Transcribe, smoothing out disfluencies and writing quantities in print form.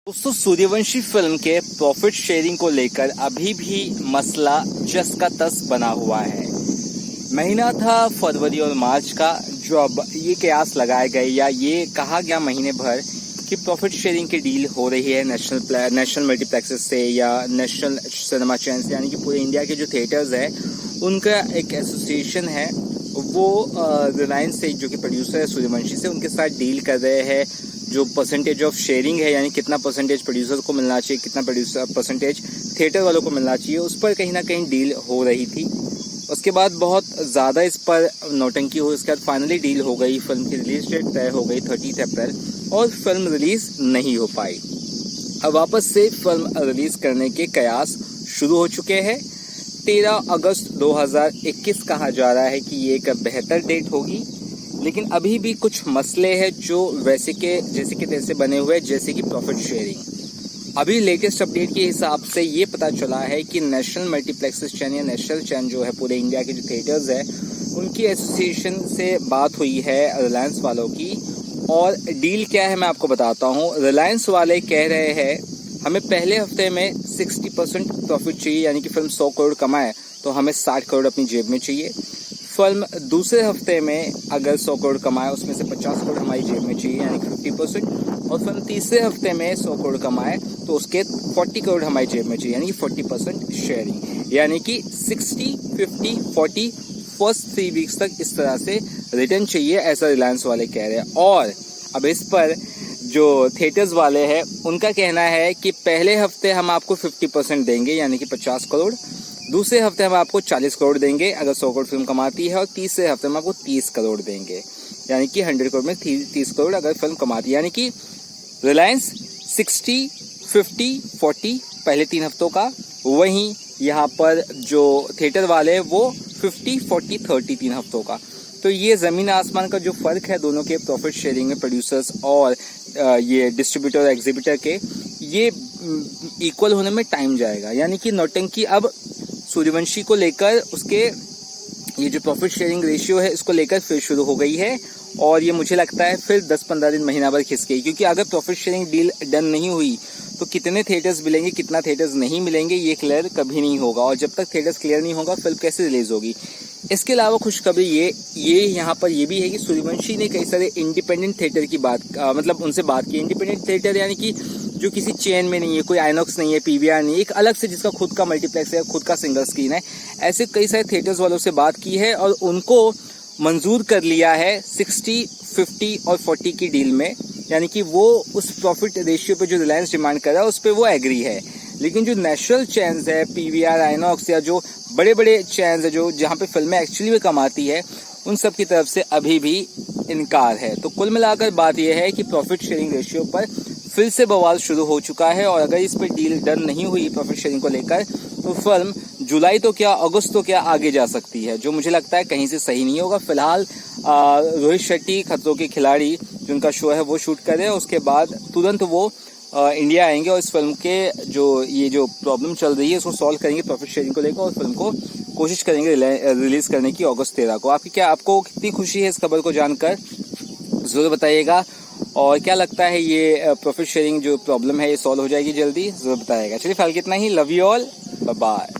दोस्तों, सूर्यवंशी फिल्म के profit sharing को लेकर अभी भी मसला जस का तस बना हुआ है। महीना था फरवरी और मार्च का, जो अब ये कयास लगाए गए या ये कहा गया महीने भर कि प्रॉफिट शेयरिंग की डील हो रही है नेशनल मल्टीप्लेक्सेस से या नेशनल सिनेमा चैन से, यानी कि पूरे इंडिया के जो थिएटर्स है उनका एक एसोसिएशन है, वो रिलायंस से जो कि प्रोड्यूसर है सूर्यवंशी से, उनके साथ डील कर रहे हैं। जो परसेंटेज ऑफ शेयरिंग है, यानी कितना परसेंटेज प्रोड्यूसर को मिलना चाहिए, कितना परसेंटेज थिएटर वालों को मिलना चाहिए, उस पर कहीं ना कहीं डील हो रही थी। उसके बाद बहुत ज़्यादा इस पर नौटंकी हुई। उसके बाद फाइनली डील हो गई, फिल्म की रिलीज डेट तय हो गई 30 अप्रैल, और फिल्म रिलीज नहीं हो पाई। अब वापस से फिल्म रिलीज करने के कयास शुरू हो चुके हैं। 13 अगस्त 2021 कहा जा रहा है कि ये एक बेहतर डेट होगी, लेकिन अभी भी कुछ मसले हैं जो जैसे के तैसे बने हुए, जैसे कि प्रॉफिट शेयरिंग। अभी लेटेस्ट अपडेट के हिसाब से ये पता चला है कि नेशनल मल्टीप्लेक्सेस चैन या नेशनल चैन जो है पूरे इंडिया के जो थिएटर्स है, उनकी एसोसिएशन से बात हुई है रिलायंस वालों की। और डील क्या है मैं आपको बताता हूँ। रिलायंस वाले कह रहे हैं हमें पहले हफ्ते में 60% प्रॉफिट चाहिए, यानी कि फिल्म 100 करोड़ कमाए तो हमें 60 करोड़ अपनी जेब में चाहिए। फिल्म दूसरे हफ्ते में अगर 100 करोड़ कमाए, उसमें से 50 करोड़ हमारी जेब में चाहिए, यानी कि 50%। और फिल्म तीसरे हफ्ते में 100 करोड़ कमाए तो उसके 40 करोड़ हमारी जेब में चाहिए, यानी कि 40% शेयरिंग, यानी कि 60, 50, 40 फर्स्ट 3 वीक्स तक इस तरह से रिटर्न चाहिए, ऐसा रिलायंस वाले कह रहे हैं। और अब इस पर जो थिएटर्स वाले हैं उनका कहना है कि पहले हफ्ते हम आपको 50% देंगे, यानी कि 50 करोड़। दूसरे हफ्ते हम आपको 40 करोड़ देंगे अगर 100 करोड़ फिल्म कमाती है, और तीसरे हफ्ते हम आपको 30 करोड़ देंगे, यानी कि 100 करोड़ में 30 करोड़ अगर फिल्म कमाती है। यानी कि रिलायंस 60, 50, 40 पहले 3 हफ्तों का, वहीं यहाँ पर जो थिएटर वाले हैं वो 50, 40, 30 3 हफ्तों का। तो ये ज़मीन आसमान का जो फ़र्क है दोनों के प्रॉफिट शेयरिंग में, प्रोड्यूसर्स और ये डिस्ट्रीब्यूटर और एग्जीबिटर के, ये इक्वल होने में टाइम जाएगा। यानी कि नौटंकी अब सूर्यवंशी को लेकर, उसके ये जो प्रॉफिट शेयरिंग रेशियो है इसको लेकर फिर शुरू हो गई है। और ये मुझे लगता है फिर 10-15 दिन, महीना भर खिसक गई, क्योंकि अगर प्रॉफिट शेयरिंग डील डन नहीं हुई तो कितने थिएटर्स मिलेंगे, कितना थिएटर्स नहीं मिलेंगे, ये क्लियर कभी नहीं होगा। और जब तक थिएटर्स क्लियर नहीं होगा फिल्म कैसे रिलीज होगी। इसके अलावा खुशखबरी ये यहाँ पर ये भी है कि सूर्यवंशी ने कई सारे इंडिपेंडेंट थिएटर की मतलब उनसे बात की। इंडिपेंडेंट थिएटर यानी कि जो किसी चेन में नहीं है, कोई आइनॉक्स नहीं है, पीवीआर नहीं है, एक अलग से जिसका खुद का मल्टीप्लेक्स है, खुद का सिंगल स्क्रीन है, ऐसे कई सारे थिएटर्स वालों से बात की है और उनको मंजूर कर लिया है 60, 50 और 40 की डील में। यानी कि वो उस प्रॉफिट रेशियो पे जो रिलायंस डिमांड कर रहा है उस पर वो एग्री है। लेकिन जो नेशनल चैन्स है, पीवीआर, आइनॉक्स या जो बड़े बड़े चैन्स है जो जहाँ पे फिल्में एक्चुअली में कमाती है, उन सब की तरफ से अभी भी इनकार है। तो कुल मिलाकर बात यह है कि प्रॉफिट शेयरिंग रेशियो पर फिर से बवाल शुरू हो चुका है। और अगर इस पर डील डन नहीं हुई प्रॉफिट शेयरिंग को लेकर, तो फिल्म जुलाई तो क्या, अगस्त तो क्या आगे जा सकती है, जो मुझे लगता है कहीं से सही नहीं होगा। फिलहाल रोहित शेट्टी खतरों के खिलाड़ी जिनका शो है वो शूट कर रहे हैं, उसके बाद तुरंत वो इंडिया आएंगे और इस फिल्म के जो प्रॉब्लम चल रही है उसको सॉल्व करेंगे प्रॉफिट शेयरिंग को लेकर, और फिल्म को कोशिश करेंगे रिलीज करने की अगस्त 13 को। आपको कितनी खुशी है इस खबर को जानकर, जरूर बताइएगा। और क्या लगता है ये प्रॉफिट शेयरिंग जो प्रॉब्लम है ये सॉल्व हो जाएगी जल्दी, जरूर बताइएगा। चलिए फिलहाल कितना ही। Love you all, bye bye.